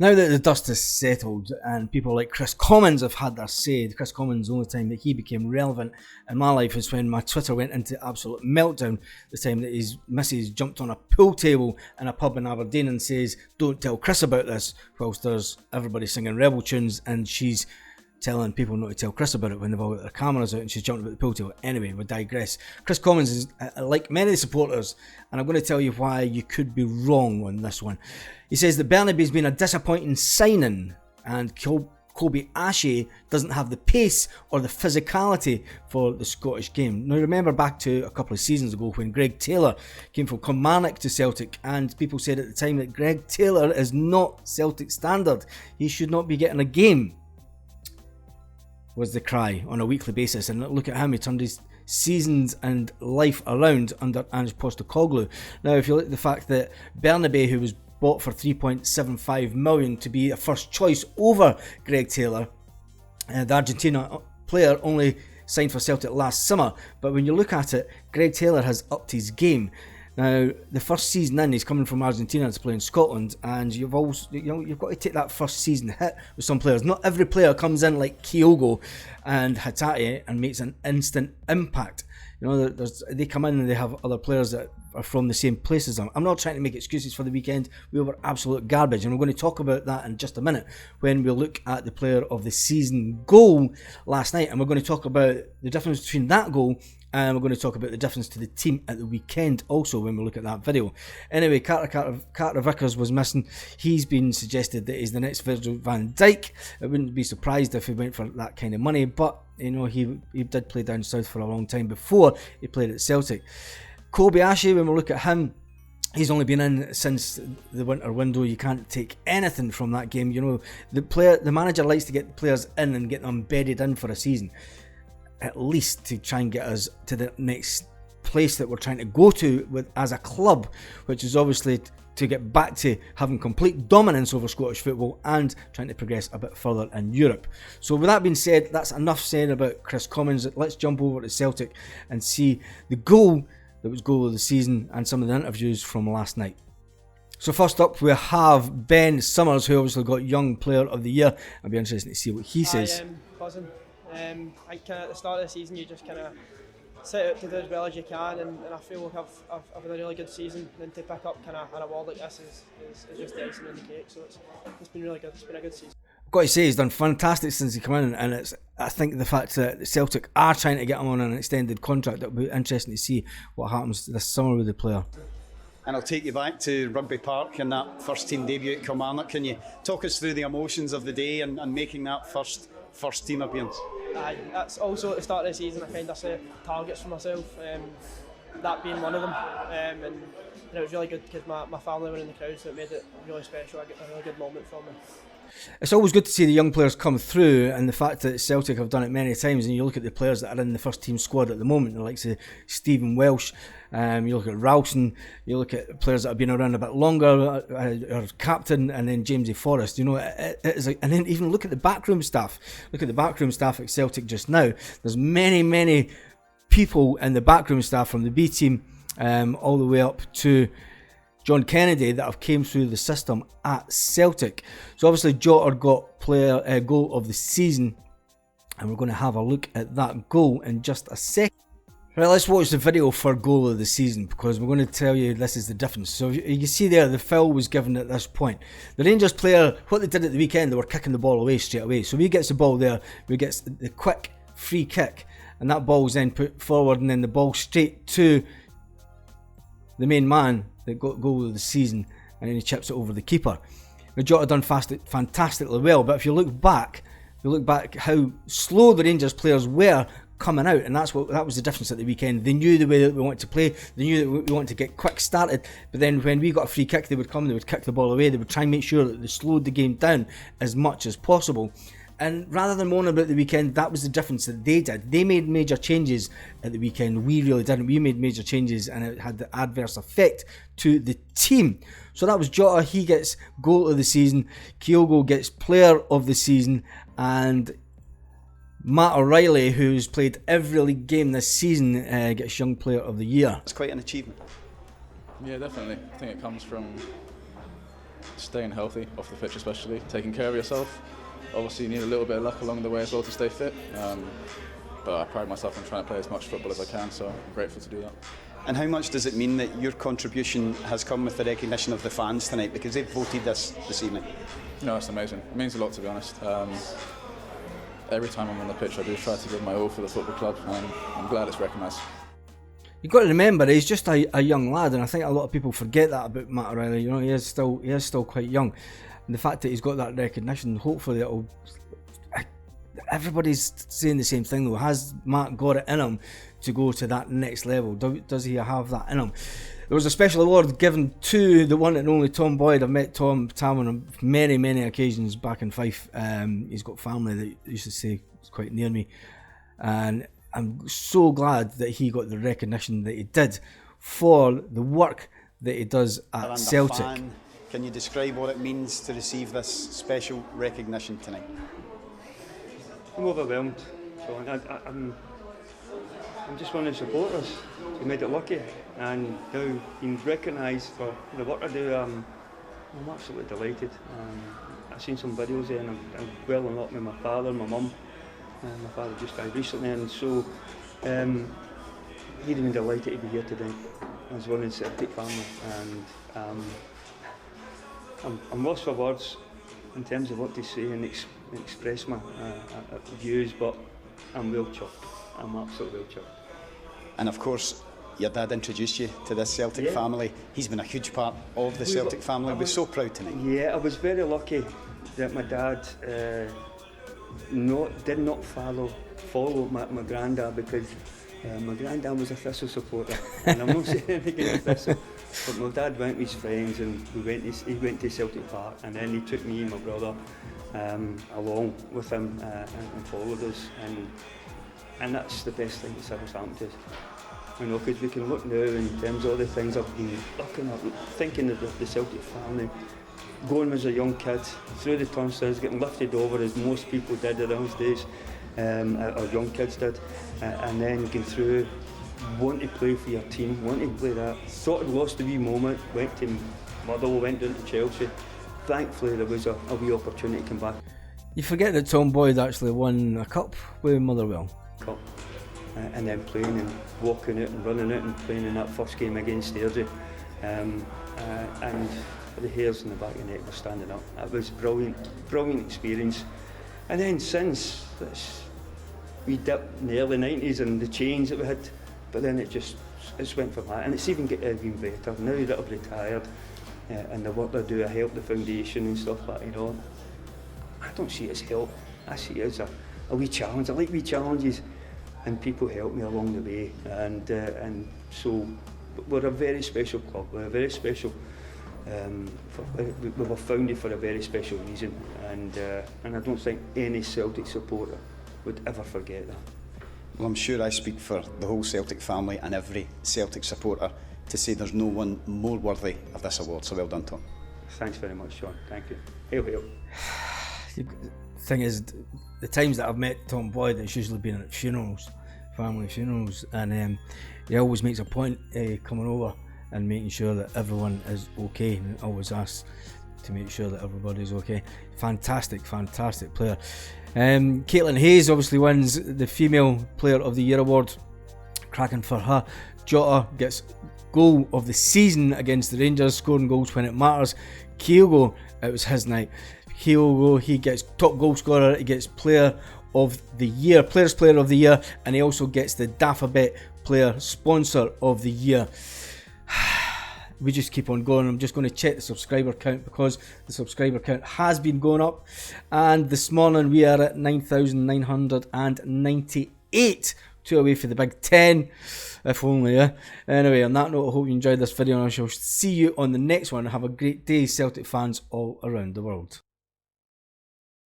Now that the dust has settled and people like Kris Commons have had their say, Kris Commons, the only time that he became relevant in my life is when my Twitter went into absolute meltdown, the time that his missus jumped on a pool table in a pub in Aberdeen and says, "Don't tell Kris about this," whilst there's everybody singing rebel tunes and she's telling people not to tell Kris about it when they've all got their cameras out and she's jumping about the pool table. Anyway, we digress. Kris Commons is like many supporters, and I'm going to tell you why you could be wrong on this one. He says that Bernabe's been a disappointing signing and Kobe Ashe doesn't have the pace or the physicality for the Scottish game. Now remember back to a couple of seasons ago when Greg Taylor came from Kilmarnock to Celtic, and people said at the time that Greg Taylor is not Celtic standard. He should not be getting a game, was the cry on a weekly basis. And look at him, he turned his seasons and life around under Ange Postecoglou. Now if you look at the fact that Bernabe, who was bought for 3.75 million to be a first choice over Greg Taylor, the Argentina player only signed for Celtic last summer, but when you look at it, Greg Taylor has upped his game. Now, the first season in, he's coming from Argentina to play in Scotland, and you've got to take that first season hit with some players. Not every player comes in like Kyogo and Hatate and makes an instant impact. You know, they come in and they have other players that are from the same place as them. I'm not trying to make excuses for the weekend. We were absolute garbage, and we're going to talk about that in just a minute when we look at the player of the season goal last night, and we're going to talk about the difference between that goal, and we're going to talk about the difference to the team at the weekend also when we look at that video. Anyway, Carter Vickers was missing. He's been suggested that he's the next Virgil van Dijk. I wouldn't be surprised if he went for that kind of money, but you know, he did play down south for a long time before he played at Celtic. Kobe Ashe, when we look at him, he's only been in since the winter window. You can't take anything from that game. You know, the manager likes to get players in and get them bedded in for a season, at least to try and get us to the next place that we're trying to go to as a club, which is obviously to get back to having complete dominance over Scottish football and trying to progress a bit further in Europe. So with that being said, that's enough said about Kris Commons. Let's jump over to Celtic and see the goal that was goal of the season and some of the interviews from last night. So first up we have Ben Summers, who obviously got Young Player of the Year. I'll be interested to see what he says. Buzzing. I kind of at the start of the season you just kind of set out to do as well as you can, and I feel like I've had a really good season, and then to pick up kind of an award like this is just the icing on the cake. So it's been really good. It's been a good season. I've got to say he's done fantastic since he came in, and I think the fact that Celtic are trying to get him on an extended contract, it'll be interesting to see what happens this summer with the player. And I'll take you back to Rugby Park and that first team debut at Kilmarnock. Can you talk us through the emotions of the day and making that first team appearance? That's also at the start of the season. I kind of set targets for myself, that being one of them, and it was really good because my family were in the crowd, so it made it really special. I got a really good moment from me. It's always good to see the young players come through, and the fact that Celtic have done it many times, and you look at the players that are in the first team squad at the moment, like say Stephen Welsh, you look at Ralston, you look at players that have been around a bit longer, our captain, and then Jamesy Forrest. You know, it is and then even look at the backroom staff. Look at the backroom staff at Celtic just now. There's many people in the backroom staff from the B team all the way up to John Kennedy that have came through the system at Celtic. So obviously Jota got goal of the season, and we're going to have a look at that goal in just a second. Right, let's watch the video for goal of the season, because we're going to tell you this is the difference. So you can see there the foul was given at this point. The Rangers player, what they did at the weekend, they were kicking the ball away straight away. So he gets the ball there, he gets the quick free kick, and that ball was then put forward, and then the ball straight to the main man that got goal of the season, and then he chips it over the keeper. Now Jota done fantastically well, but if you look back how slow the Rangers players were coming out, and that was the difference at the weekend. They knew the way that we wanted to play, they knew that we wanted to get quick started, but then when we got a free kick, they would come, they would kick the ball away, they would try and make sure that they slowed the game down as much as possible. And rather than moaning about the weekend, that was the difference that they did. They made major changes at the weekend. We really didn't. We made major changes, and it had the adverse effect to the team. So that was Jota. He gets goal of the season. Kyogo gets player of the season. And Matt O'Reilly, who's played every league game this season, gets young player of the year. It's quite an achievement. Yeah, definitely. I think it comes from staying healthy off the pitch, especially taking care of yourself. Obviously, you need a little bit of luck along the way as well to stay fit. But I pride myself on trying to play as much football as I can, so I'm grateful to do that. And how much does it mean that your contribution has come with the recognition of the fans tonight, because they've voted this evening? No, it's amazing. It means a lot, to be honest. Every time I'm on the pitch, I do try to give my all for the football club, and I'm glad it's recognised. You've got to remember, he's just a young lad, and I think a lot of people forget that about Matt O'Reilly. You know, he is still quite young, and the fact that he's got that recognition, hopefully it'll. Everybody's saying the same thing though. Has Matt got it in him to go to that next level? Does he have that in him? There was a special award given to the one and only Tom Boyd. I've met Tam on many occasions back in Fife. He's got family that used to stay quite near me, and I'm so glad that he got the recognition that he did for the work that he does at Celtic. Can you describe what it means to receive this special recognition tonight? I'm overwhelmed, so I'm just one of the supporters who made it lucky, and now being recognised for the work I do, I'm absolutely delighted. I've seen some videos there, and I'm well in luck with my father, my mum, and my father just died recently, and so he'd been delighted to be here today as one of the Celtic family, and I'm lost for words in terms of what to say and express my views, but I'm well chuffed. I'm absolutely well chuffed. And of course, your dad introduced you to this Celtic family. He's been a huge part of the Celtic family. We're so proud tonight. Yeah, I was very lucky that my dad did not follow my granddad, because my granddad was a Thistle supporter, and I'm not saying anything against Thistle, but my dad went with his friends, and he went to Celtic Park, and then he took me and my brother along with him and followed us, and that's the best thing that's ever happened to us. You know, because we can look now in terms of all the things I've been looking at, thinking of the Celtic family, going as a young kid through the turnstiles, getting lifted over as most people did in those days, or young kids did, and then going through, wanting to play for your team, wanting to play that. Thought I'd lost a wee moment, went to Motherwell, went down to Chelsea. Thankfully there was a wee opportunity to come back. You forget that Tom Boyd actually won a cup with Motherwell. Cup. And then playing and walking out and running out and playing in that first game against Airdrie, and the hairs in the back of the neck were standing up. It was brilliant experience. And then since we dipped in the early 90s and the change that we had, but then it's went from that, and it's even getting better now that I've retired, and the work I do, I help the foundation and stuff like that. You know, I don't see it as help. I see it as a wee challenge. I like wee challenges, and people help me along the way, and so we're a very special club. We're a very special. We were founded for a very special reason, and I don't think any Celtic supporter would ever forget that. Well, I'm sure I speak for the whole Celtic family and every Celtic supporter to say there's no one more worthy of this award. So well done, Tom. Thanks very much, Sean. Thank you. Hail, hail. The thing is, the times that I've met Tom Boyd, it's usually been at funerals, family funerals, and he always makes a point coming over and making sure that everyone is okay, and always asks to make sure that everybody's okay. Fantastic player. Caitlin Hayes obviously wins the Female Player of the Year award. Cracking for her. Jota gets goal of the season against the Rangers, scoring goals when it matters. Kyogo, it was his night. Kyogo, he gets top goal scorer, he gets Player of the Year, Players Player of the Year, and he also gets the Dafabet Player Sponsor of the Year. We just keep on going. I'm just going to check the subscriber count, because the subscriber count has been going up, and this morning we are at 9,998, 2 away for the Big 10, if only. Anyway, on that note, I hope you enjoyed this video, and I shall see you on the next one. Have a great day, Celtic fans all around the world.